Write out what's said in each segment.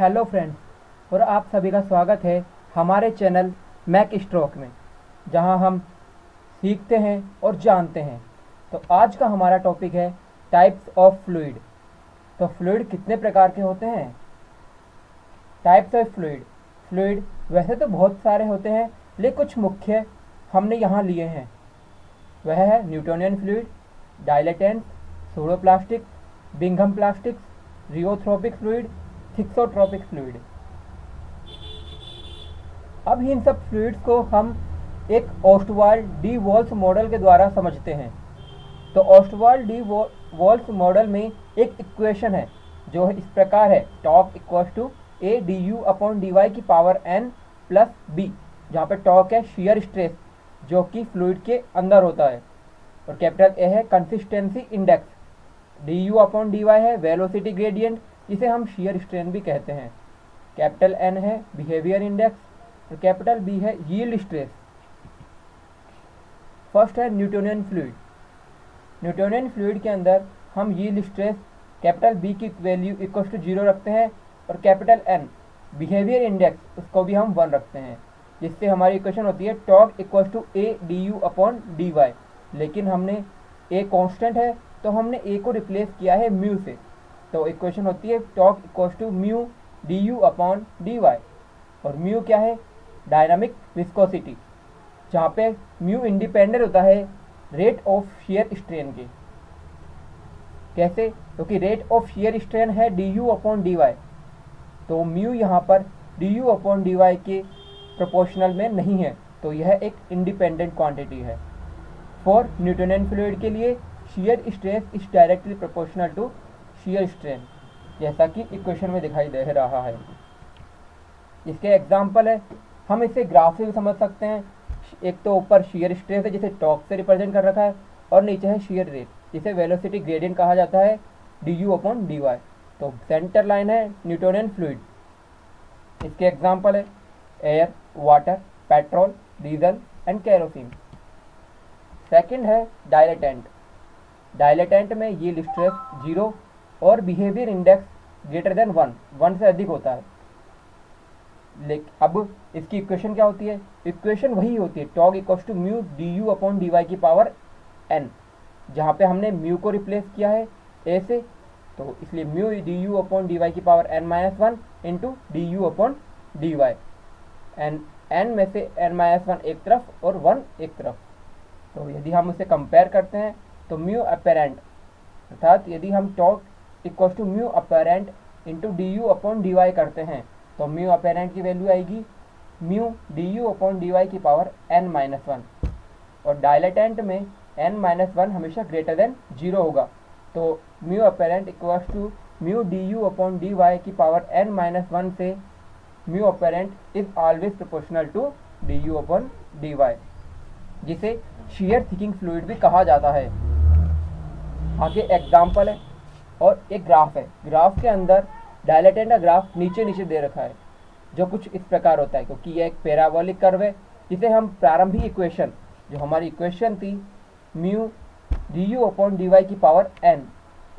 Hello friends, और आप सभी का स्वागत है हमारे चैनल मैक स्ट्रोक में, जहां हम सीखते हैं और जानते हैं। तो आज का हमारा टॉपिक है टाइप्स ऑफ फ्लूइड। तो फ्लूइड कितने प्रकार के होते हैं? Types of fluid. फ्लूइड वैसे तो बहुत सारे होते हैं, लेकिन कुछ मुख्य हमने यहाँ लिए हैं। वह है Newtonian fluid, dilatant, pseudoplastic, Bingham plastic, rheotropic fluid, thixotropic fluid. अब इन सब फ्लूइड्स को हम एक ओस्टवाल्ड डी वॉल्स मॉडल के द्वारा समझते हैं। तो ओस्टवाल्ड डी वॉल्स मॉडल में एक इक्वेशन है जो इस प्रकार है: torque equal to A D you upon D Y की पावर एन प्लस बी, जहाँ पे टॉर्क है शियर स्ट्रेस जो कि फ्लूइड के अंदर होता है, और कैपिटल ए है consistency index, D you upon D Y है वेलोसिटी ग्रेडियंट जिसे हम शियर स्ट्रेन भी कहते हैं, कैपिटल एन है बिहेवियर इंडेक्स, और कैपिटल बी है यील्ड स्ट्रेस। फर्स्ट है न्यूटोनियन फ्लूइड। न्यूटोनियन फ्लूइड के अंदर हम यील्ड स्ट्रेस कैपिटल बी की वैल्यू इक्वल टू 0 रखते हैं, और कैपिटल एन बिहेवियर इंडेक्स उसको भी हम 1 रखते हैं, जिससे हमारी इक्वेशन होती है torque equal to A D you upon D y. लेकिन हमने ए कांस्टेंट है तो हमने ए को रिप्लेस किया है म्यू से, तो इक्वेशन होती है torque equal to mu d you upon D y. और म्यू क्या है? डायनामिक विस्कोसिटी, जहाँ पे म्यू इंडिपेंडेंट होता है रेट ऑफ शियर स्ट्रेन के। कैसे? क्योंकि रेट ऑफ शियर स्ट्रेन है d you upon D y, तो म्यू यहाँ पर d you upon D y के प्रोपोर्शनल में नहीं है, तो यह एक इंडिपेंडेंट क्वांटिटी है। फॉर न्यूटोनियन फ्लूइड के लिए shear stress is directly proportional to shear strain, जैसा कि इक्वेशन में दिखाई दे रहा है। इसके एग्जाम्पल है, हम इसे ग्राफ से भी समझ सकते हैं। एक तो ऊपर शियर स्ट्रेस है जिसे टॉर्क से रिप्रेजेंट कर रखा है, और नीचे है शियर रेट जिसे वेलोसिटी ग्रेडियंट कहा जाता है d you upon D y. तो सेंटर लाइन है न्यूटोनियन फ्लूइड। इसके एग्जाम्पल है air, water, petrol, diesel and kerosene. Second है डायलेटेंट। डायलेटेंट में यील्ड स्ट्रेस 0 और बिहेवियर इंडेक्स ग्रेटर देन 1 से अधिक होता है। लेकिन अब इसकी इक्वेशन क्या होती है? इक्वेशन वही होती है torque equals to mu d you upon D Y की पावर एन, जहाँ पे हमने म्यू को रिप्लेस किया है ए से, तो इसलिए mu d you upon D Y की power n minus 1 into d you upon D y. N में से एन माइनस 1 एक तरफ और 1 एक तरफ। तो यदि हम उसे कंपेयर करते हैं तो म्यू अपेरेंट, अर्थात यदि हम torque equals to mu apparent into d you upon D y करते हैं तो म्यू अपेरेंट की वैल्यू आएगी mu d you upon D Y की पावर एन माइनस 1, और डायलेटेंट में एन माइनस 1 हमेशा ग्रेटर देन 0 होगा, तो mu apparent equals to mu d you upon D Y की पावर एन माइनस 1 से mu apparent is always proportional to d you upon D y, जिसे shear thickening fluid भी कहा जाता है। आगे एग्जाम्पल है और एक ग्राफ है। ग्राफ के अंदर डायलेटेंट का ग्राफ नीचे नीचे दे रखा है, जो कुछ इस प्रकार होता है, क्योंकि यह एक पैराबोलिक कर्व है, जिसे हम प्रारंभिक इक्वेशन, जो हमारी इक्वेशन थी mu d you upon D Y की पावर एन,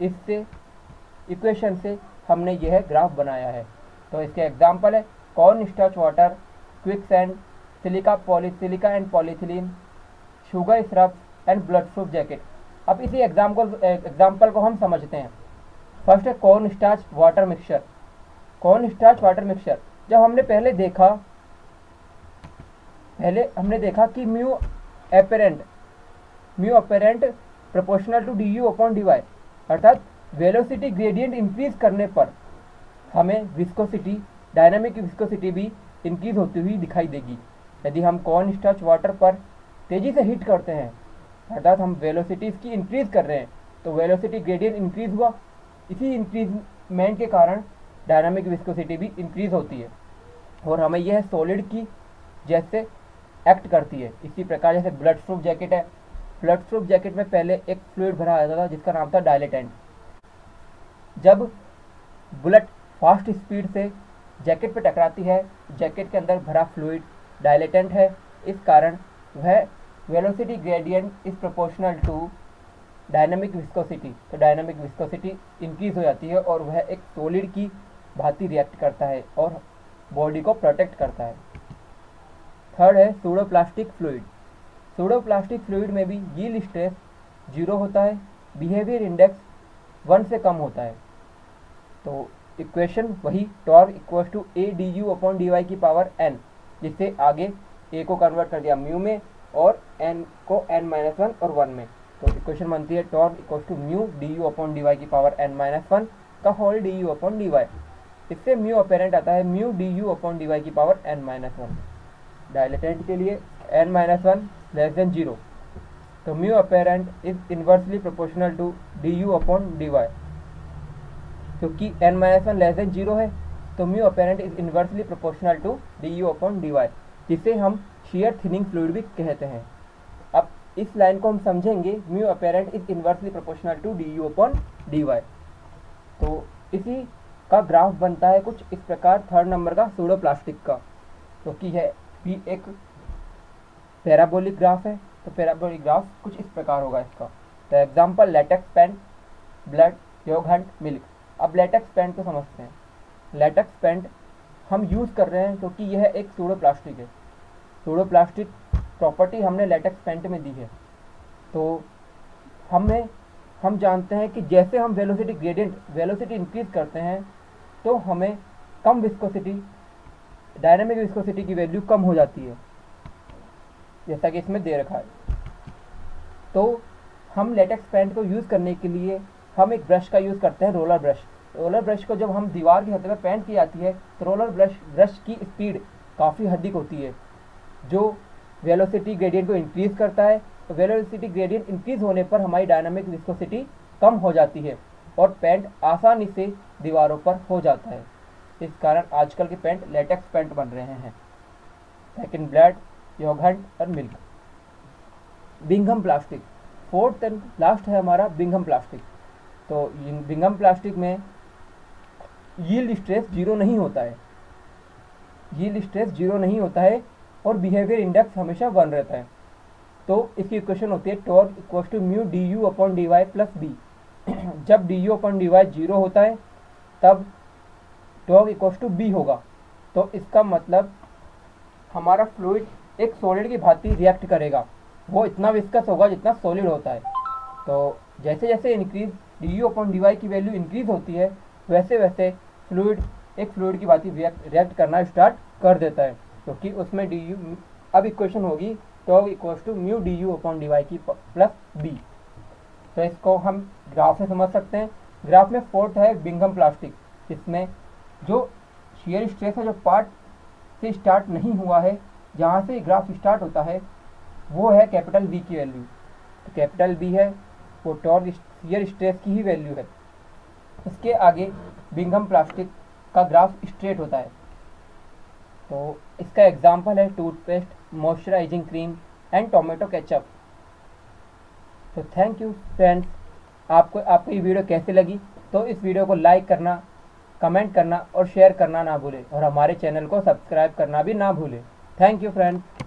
इससे इक्वेशन से हमने यह ग्राफ बनाया है। तो इसके एग्जाम्पल है corn starch water, quicksand, silica and polyethylene, sugar syrup and blood proof jacket. अब इसी एग्जाम्पल को हम समझते हैं। फर्स्ट है corn starch water mixture. Corn starch water mixture जब हमने पहले हमने देखा कि mu apparent proportional to d you upon D y, अर्थात वेलोसिटी ग्रेडियंट इंक्रीज करने पर हमें विस्कोसिटी, डायनामिक विस्कोसिटी भी इंक्रीज होती हुई दिखाई देगी। यदि हम कॉर्न स्टार्च वाटर पर तेजी से हिट करते हैं, अर्थात हम वेलोसिटी इसकी इंक्रीज कर रहे हैं, तो वेलोसिटी ग्रेडियंट इंक्रीज हुआ। इसी इंक्रीजमेंट के कारण डायनामिक विस्कोसिटी भी इंक्रीज होती है, और हमें यह सॉलिड की जैसे एक्ट करती है। इसी प्रकार जैसे ब्लड प्रूफ जैकेट है, ब्लड प्रूफ जैकेट में पहले एक फ्लूइड भरा जाता था जिसका नाम था डायलेटेंट। जब बुलेट फास्ट स्पीड से जैकेट पर टकराती है, जैकेट के अंदर भरा फ्लूइड डायलेटेंट है, इस कारण वह velocity gradient is proportional to dynamic viscosity, तो डायनामिक विस्कोसिटी इंक्रीज हो जाती है और वह एक सॉलिड की भांति रिएक्ट करता है और बॉडी को प्रोटेक्ट करता है। थर्ड है सूडोप्लास्टिक फ्लूइड। सूडोप्लास्टिक फ्लूइड में भी यील्ड स्ट्रेस 0 होता है, बिहेवियर इंडेक्स 1 से कम होता है। तो इक्वेशन वही torque equals to A D you upon D Y की पावर n, जिससे आगे a को कन्वर्ट कर दिया म्यू में और n को n-1 और 1 में। तो इक्वेशन बनती है torque equals to mu d you upon D Y की पावर n-1 का whole d you upon D y. इससे म्यू अपेरेंट आता है mu d you upon D Y की पावर n-1। डायलेटेंट के लिए n-1 लेस देन 0, तो mu apparent is inversely proportional to d you upon D y. क्योंकि n-1 less than 0 है तो mu apparent is inversely proportional to d you upon D y, जिसे हम share thinning fluid भी कहते हैं। अब इस लाइन को हम समझेंगे, mu apparent is inversely proportional to d you upon D y. तो इसी का ग्राफ बनता है कुछ इस प्रकार थर्ड नंबर का सूडोप्लास्टिक का, क्योंकि है भी एक पैराबोलिक ग्राफ है। तो पैराबोलिक ग्राफ कुछ इस प्रकार होगा इसका। तो example latex paint, blood, yogurt, milk. अब लेटेक्स पेंट को समझते हैं। लेटेक्स पेंट हम यूज़ कर रहे हैं क्योंकि यह एक सूडोप्लास्टिक है। सूडोप्लास्टिक प्रॉपर्टी हमने लेटेक्स पेंट में दी है। तो हम जानते हैं कि जैसे हम वेलोसिटी इंक्रीज करते हैं तो हमें कम विस्कोसिटी, डायनामिक विस्कोसिटी की वैल्यू कम हो जाती है, जैसा कि इसमें दे रखा है। तो हम लेटेक्स पेंट को यूज़ करने के लिए हम एक ब्रश का यूज़ करते हैं, रोलर ब्रश। रोलर ब्रश को जब हम दीवार की सतह पर पेंट की जाती है तो रोलर ब्रश की स्पीड काफ़ी अधिक होती है, जो वेलोसिटी ग्रेडियंट को इंक्रीज़ करता है। तो वेलोसिटी ग्रेडियंट इंक्रीज़ होने पर हमारी डायनामिक विस्कोसिटी कम हो जाती है और पेंट आसानी से दीवारों पर हो जाता है। इस कारण आजकल के पेंट लेटेक्स पेंट बन रहे हैं। सेकंड, ब्लड, योगर्ट और milk. Bingham plastic, fourth and last है हमारा बिंघम प्लास्टिक। तो बिंघम प्लास्टिक में यील्ड स्ट्रेस 0 नहीं होता है, यील्ड स्ट्रेस 0 नहीं होता है और बिहेवियर इंडेक्स हमेशा 1 रहता है। तो इसकी इक्वेशन होती है torque equals to mu d you upon D y plus B. जब d you upon D y 0 होता है तब टॉर्क इक्वल्स टू बी होगा। तो इसका मतलब हमारा फ्लूइड एक सॉलिड की भांति रिएक्ट करेगा, वो इतना विस्कस होगा जितना सॉलिड होता है। तो जैसे जैसे increase d you upon D Y की वैल्यू इंक्रीज होती है वैसे वैसे फ्लूइड एक फ्लूइड की भांति रिएक्ट करना स्टार्ट कर देता है, क्योंकि उसमें डी यू, अब इक्वेशन होगी torque equals to mu d you upon D Y की प्लस बी। तो इसको हम ग्राफ से समझ सकते हैं। ग्राफ में फोर्थ है बिंघम प्लास्टिक, जिसमें जो शियर स्ट्रेस है जो पार्ट से स्टार्ट नहीं हुआ है, जहाँ से ग्राफ स्टार्ट होता है वो है कैपिटल बी की वैल्यू। तो कैपिटल बी है वो टॉर्क शियर स्ट्रेस की ही वैल्यू है। इसके आगे बिंघम प्लास्टिक का ग्राफ स्ट्रेट होता है। तो इसका एग्जाम्पल है toothpaste, moisturising cream and tomato ketchup. तो थैंक यू फ्रेंड्स, आपको ये वीडियो कैसे लगी? तो इस वीडियो को लाइक करना, कमेंट करना और शेयर करना ना भूलें और हमारे चैनल को सब्सक्राइब करना भी ना भूलें। Thank you friends.